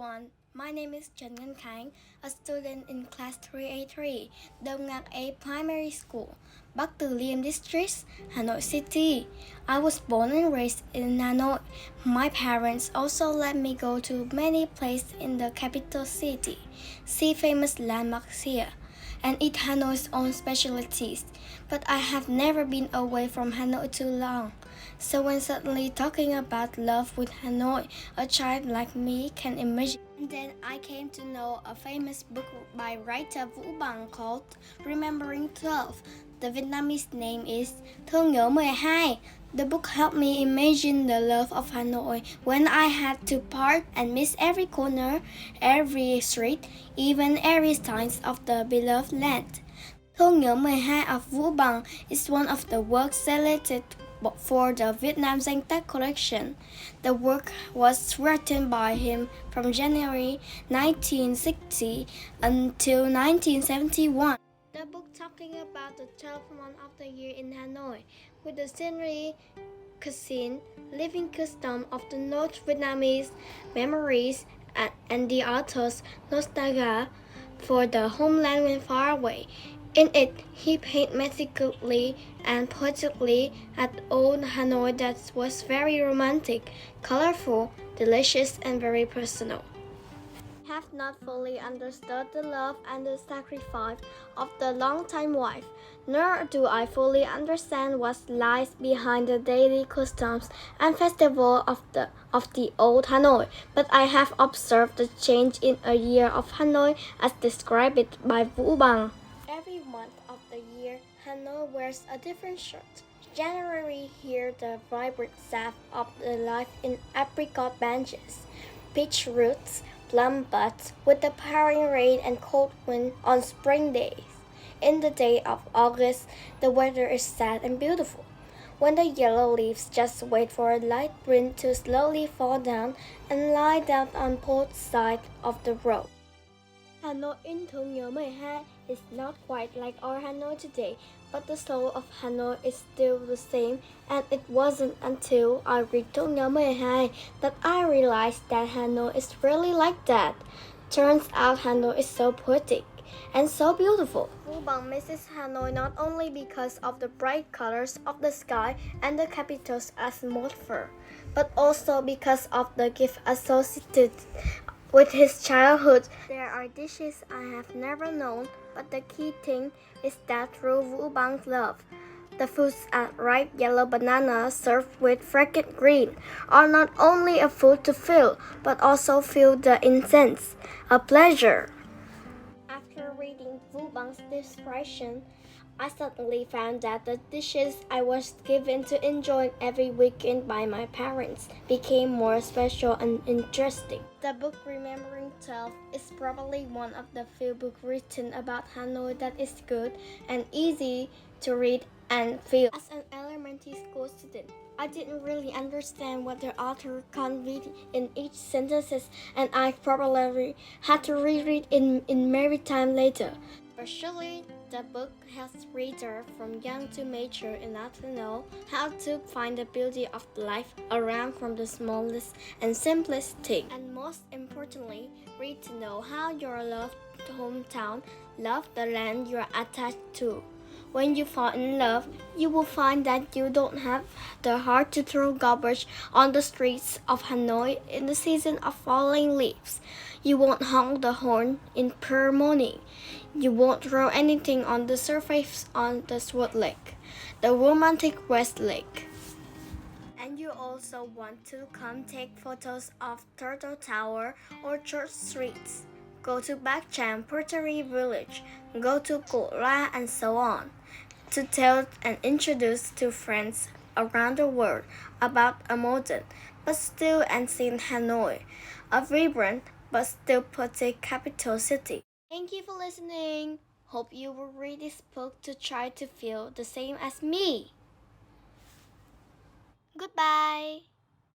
everyone, my name is Trần Khánh, a student in class 3A3, Đông Ngạc A Primary School, Bắc Từ Liêm District, Hanoi City. I was born and raised in Hanoi. My parents also let me go to many places in the capital city, see famous landmarks here, and eat Hanoi's own specialties. But I have never been away from Hanoi too long. So when suddenly talking about love with Hanoi, a child like me can imagine. And then I came to know a famous book by writer Vũ Bằng called Remembering 12. The Vietnamese name is Thương nhớ 12. The book helped me imagine the love of Hanoi when I had to park and miss every corner, every street, even every sign of the beloved land. Thương nhớ 12 of Vũ Bằng is one of the works selected for the Vietnam Danh Tác collection. The work was written by him from January 1960 until 1971. The book talking about the 12th month of the year in Hanoi, with the scenery, cuisine, living custom of the North Vietnamese, memories, and the author's nostalgia for the homeland when far away. In it, he painted meticulously and poetically at old Hanoi that was very romantic, colorful, delicious, and very personal. I have not fully understood the love and the sacrifice of the longtime wife, nor do I fully understand what lies behind the daily customs and festival of the old Hanoi, but I have observed the change in a year of Hanoi as described by Vũ Bằng. Every month of the year, Hanoi wears a different shirt. January here the vibrant sap of the life in apricot benches, peach roots, plum buds, with the pouring rain and cold wind on spring days. In the day of August, the weather is sad and beautiful, when the yellow leaves just wait for a light wind to slowly fall down and lie down on both sides of the road. Hanoi in Thương nhớ 12 is not quite like our Hanoi today, but the soul of Hanoi is still the same, and it wasn't until I read Thương nhớ 12 that I realized that Hanoi is really like that. Turns out Hanoi is so poetic and so beautiful. Vũ Bằng misses Hanoi not only because of the bright colors of the sky and the capital's atmosphere, but also because of the gift associated with his childhood. There are dishes I have never known, but the key thing is that through Vũ Bang's love, the foods are ripe yellow bananas served with fragrant green are not only a food to fill, but also feel the incense, a pleasure. After reading Vũ Bang's description, I suddenly found that the dishes I was given to enjoy every weekend by my parents became more special and interesting. The book Remembering 12 is probably one of the few books written about Hanoi that is good and easy to read and feel. As an elementary school student, I didn't really understand what the author conveyed in each sentence, and I probably had to reread it in many times later. But surely, the book helps readers from young to mature enough to know how to find the beauty of life around from the smallest and simplest thing. And most importantly, read to know how your loved hometown loves the land you are attached to. When you fall in love, you will find that you don't have the heart to throw garbage on the streets of Hanoi in the season of falling leaves. You won't honk the horn in pure morning. You won't throw anything on the surface on the Sword Lake, the romantic West Lake. And you also want to come take photos of Turtle Tower or Church Streets. Go to Bac Cham Pottery Village, go to Co La, and so on, to tell and introduce to friends around the world about a modern but still ancient Hanoi, a vibrant but still poetic capital city. Thank you for listening. Hope you will read this book to try to feel the same as me. Goodbye.